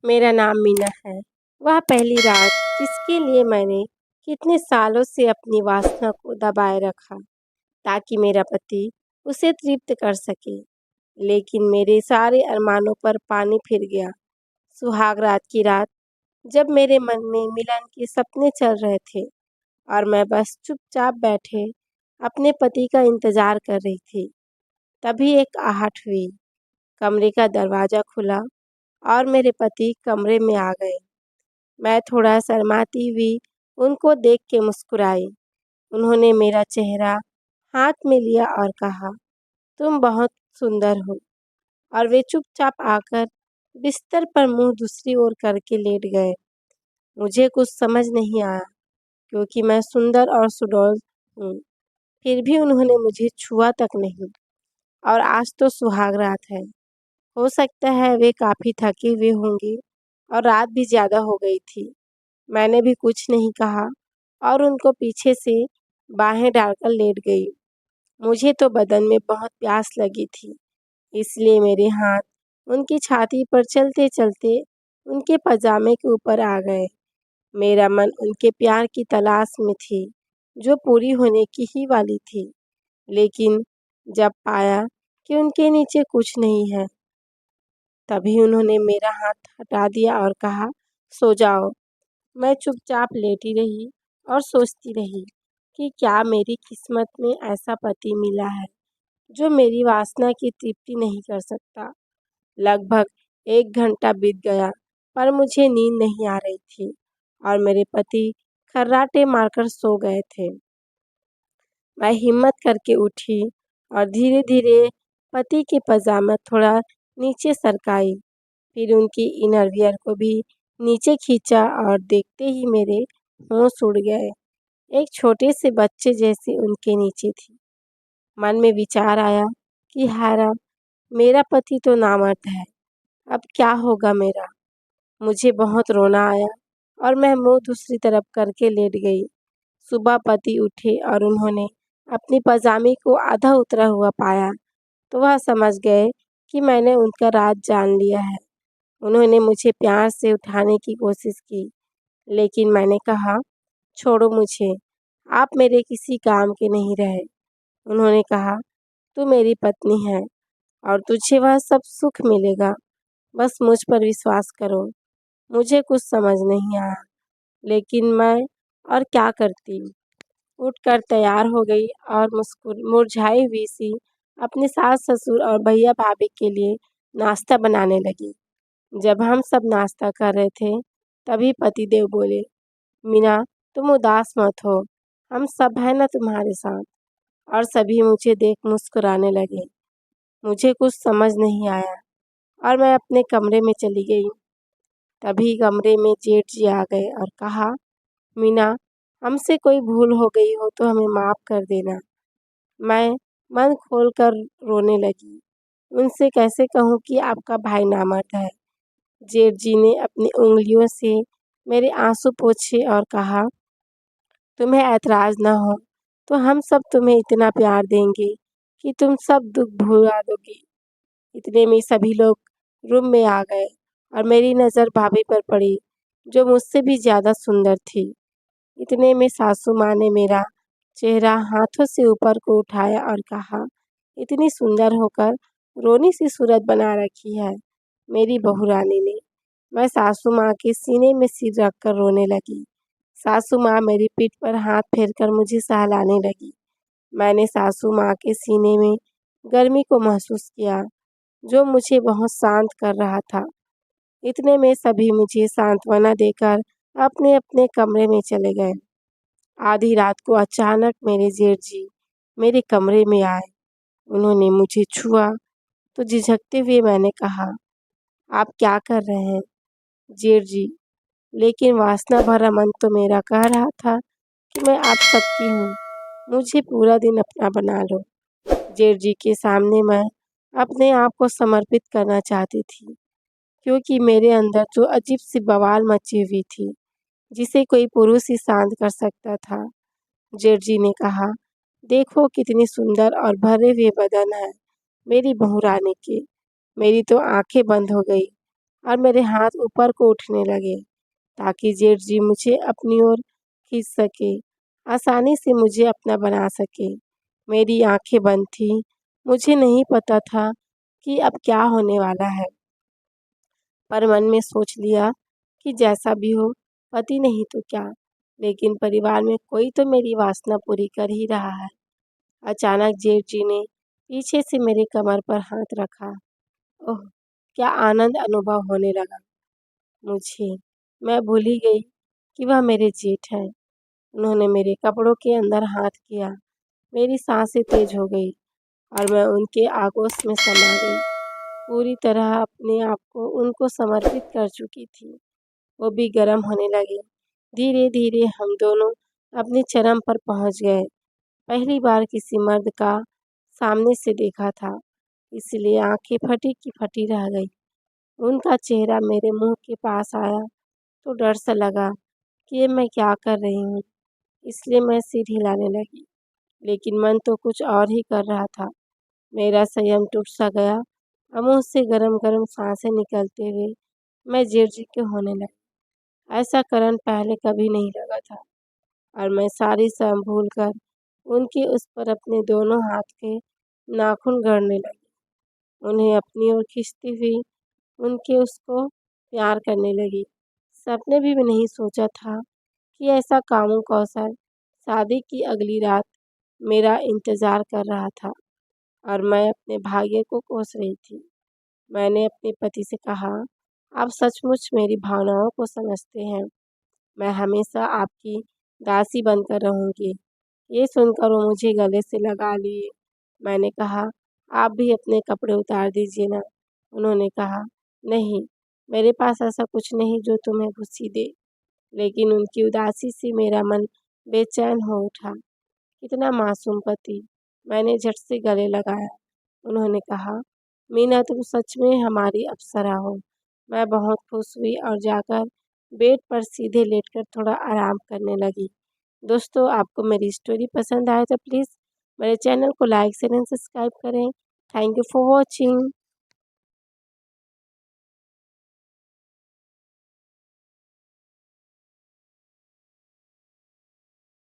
मेरा नाम मीना है। वह पहली रात जिसके लिए मैंने कितने सालों से अपनी वासना को दबाए रखा ताकि मेरा पति उसे तृप्त कर सके। लेकिन मेरे सारे अरमानों पर पानी फिर गया। सुहाग रात की रात, जब मेरे मन में मिलन के सपने चल रहे थे और मैं बस चुपचाप बैठे अपने पति का इंतजार कर रही थी, तभी एक आहट हुई। कमरे का दरवाज़ा खुला और मेरे पति कमरे में आ गए। मैं थोड़ा शर्माती हुई उनको देख के मुस्कुराई। उन्होंने मेरा चेहरा हाथ में लिया और कहा, तुम बहुत सुंदर हो। और वे चुपचाप आकर बिस्तर पर मुंह दूसरी ओर करके लेट गए। मुझे कुछ समझ नहीं आया, क्योंकि मैं सुंदर और सुडौल हूँ। फिर भी उन्होंने मुझे छुआ तक नहीं। और आज तो सुहाग रात है। हो सकता है वे काफ़ी थके हुए होंगे और रात भी ज़्यादा हो गई थी। मैंने भी कुछ नहीं कहा और उनको पीछे से बाहें डालकर लेट गई। मुझे तो बदन में बहुत प्यास लगी थी, इसलिए मेरे हाथ उनकी छाती पर चलते चलते उनके पजामे के ऊपर आ गए। मेरा मन उनके प्यार की तलाश में थी, जो पूरी होने की ही वाली थी। लेकिन जब पाया कि उनके नीचे कुछ नहीं है, तभी उन्होंने मेरा हाथ हटा दिया और कहा, सो जाओ। मैं चुपचाप लेटी रही और सोचती रही कि क्या मेरी किस्मत में ऐसा पति मिला है जो मेरी वासना की तृप्ति नहीं कर सकता। लगभग 1 घंटा बीत गया, पर मुझे नींद नहीं आ रही थी और मेरे पति खर्राटे मारकर सो गए थे। मैं हिम्मत करके उठी और धीरे धीरे पति के पजामा थोड़ा नीचे सरकाई, फिर उनकी इनरवियर को भी नीचे खींचा और देखते ही मेरे होश उड़ गए। एक छोटे से बच्चे जैसे उनके नीचे थी। मन में विचार आया कि हाय राम, मेरा पति तो नामर्द है, अब क्या होगा मेरा। मुझे बहुत रोना आया और मैं मुंह दूसरी तरफ करके लेट गई। सुबह पति उठे और उन्होंने अपनी पजामे को आधा उतरा हुआ पाया, तो वह समझ गए कि मैंने उनका राज जान लिया है। उन्होंने मुझे प्यार से उठाने की कोशिश की, लेकिन मैंने कहा, छोड़ो मुझे, आप मेरे किसी काम के नहीं रहे। उन्होंने कहा, तू मेरी पत्नी है और तुझे वह सब सुख मिलेगा, बस मुझ पर विश्वास करो। मुझे कुछ समझ नहीं आया, लेकिन मैं और क्या करती। उठकर तैयार हो गई और मुरझाई हुई सी अपने सास ससुर और भैया भाभी के लिए नाश्ता बनाने लगी। जब हम सब नाश्ता कर रहे थे, तभी पतिदेव बोले, मीना, तुम उदास मत हो, हम सब हैं ना तुम्हारे साथ। और सभी मुझे देख मुस्कुराने लगे। मुझे कुछ समझ नहीं आया और मैं अपने कमरे में चली गई। तभी कमरे में जेठ जी आ गए और कहा, मीना, हमसे कोई भूल हो गई हो तो हमें माफ़ कर देना। मैं मन खोल कर रोने लगी। उनसे कैसे कहूँ कि आपका भाई नामर्द है। जेठ जी ने अपनी उंगलियों से मेरे आंसू पोंछे और कहा, तुम्हें ऐतराज़ न हो तो हम सब तुम्हें इतना प्यार देंगे कि तुम सब दुख भुला दोगी। इतने में सभी लोग रूम में आ गए और मेरी नज़र भाभी पर पड़ी, जो मुझसे भी ज़्यादा सुंदर थी। इतने में सासू माँ ने मेरा चेहरा हाथों से ऊपर को उठाया और कहा, इतनी सुंदर होकर रोनी सी सूरत बना रखी है मेरी बहू रानी ने। मैं सासू माँ के सीने में सिर रखकर रोने लगी। सासू माँ मेरी पीठ पर हाथ फेरकर मुझे सहलाने लगी। मैंने सासू माँ के सीने में गर्मी को महसूस किया, जो मुझे बहुत शांत कर रहा था। इतने में सभी मुझे सांत्वना देकर अपने अपने कमरे में चले गए। आधी रात को अचानक मेरे जेठ जी मेरे कमरे में आए। उन्होंने मुझे छुआ तो झिझकते हुए मैंने कहा, आप क्या कर रहे हैं जेठ जी। लेकिन वासना भरा मन तो मेरा कह रहा था कि मैं आप सबकी हूँ, मुझे पूरा दिन अपना बना लो। जेठ जी के सामने मैं अपने आप को समर्पित करना चाहती थी, क्योंकि मेरे अंदर तो अजीब सी बवाल मची हुई थी, जिसे कोई पुरुष ही शांत कर सकता था। जेठ जी ने कहा, देखो कितनी सुंदर और भरे हुए बदन है मेरी बहू रानी के। मेरी तो आंखें बंद हो गई। और मेरे हाथ ऊपर को उठने लगे ताकि जेठ जी मुझे अपनी ओर खींच सके, आसानी से मुझे अपना बना सके। मेरी आंखें बंद थीं, मुझे नहीं पता था कि अब क्या होने वाला है, पर मन में सोच लिया कि जैसा भी हो, पति नहीं तो क्या, लेकिन परिवार में कोई तो मेरी वासना पूरी कर ही रहा है। अचानक जेठ जी ने पीछे से मेरे कमर पर हाथ रखा। ओह! क्या आनंद अनुभव होने लगा मुझे। मैं भूल ही गई कि वह मेरे जेठ हैं। उन्होंने मेरे कपड़ों के अंदर हाथ किया। मेरी सांसें तेज हो गई और मैं उनके आगोश में समा गई। पूरी तरह अपने आप को उनको समर्पित कर चुकी थी। वो भी गर्म होने लगे। धीरे-धीरे हम दोनों अपने चरम पर पहुंच गए। पहली बार किसी मर्द का सामने से देखा था, इसलिए आंखें फटी की फटी रह गई। उनका चेहरा मेरे मुंह के पास आया तो डर सा लगा कि ये मैं क्या कर रही हूँ, इसलिए मैं सिर हिलाने लगी, लेकिन मन तो कुछ और ही कर रहा था। मेरा संयम टूट सा गया और मुंह से गरम-गरम सांसें निकलते हुए मैं जेठ जी के होने लगी। ऐसा करंट पहले कभी नहीं लगा था और मैं सारी शर्म भूलकर उनके उस पर अपने दोनों हाथ के नाखून गड़ने लगी। उन्हें अपनी ओर खींचती हुई उनके उसको प्यार करने लगी। सपने भी नहीं सोचा था कि ऐसा कामुक अवसर शादी की अगली रात मेरा इंतज़ार कर रहा था और मैं अपने भाग्य को कोस रही थी। मैंने अपने पति से कहा, आप सचमुच मेरी भावनाओं को समझते हैं। मैं हमेशा आपकी दासी बनकर रहूँगी। ये सुनकर वो मुझे गले से लगा लिए। मैंने कहा, आप भी अपने कपड़े उतार दीजिए ना। उन्होंने कहा, नहीं, मेरे पास ऐसा कुछ नहीं जो तुम्हें खुशी दे। लेकिन उनकी उदासी से मेरा मन बेचैन हो उठा। कितना मासूम पति। मैंने झट से गले लगाया। उन्होंने कहा, मीना तुम सच में हमारी अप्सरा हो। मैं बहुत खुश हुई और जाकर बेड पर सीधे लेटकर थोड़ा आराम करने लगी। दोस्तों, आपको मेरी स्टोरी पसंद आए तो प्लीज़ मेरे चैनल को लाइक शेयर एंड सब्सक्राइब करें। Thank you for watching.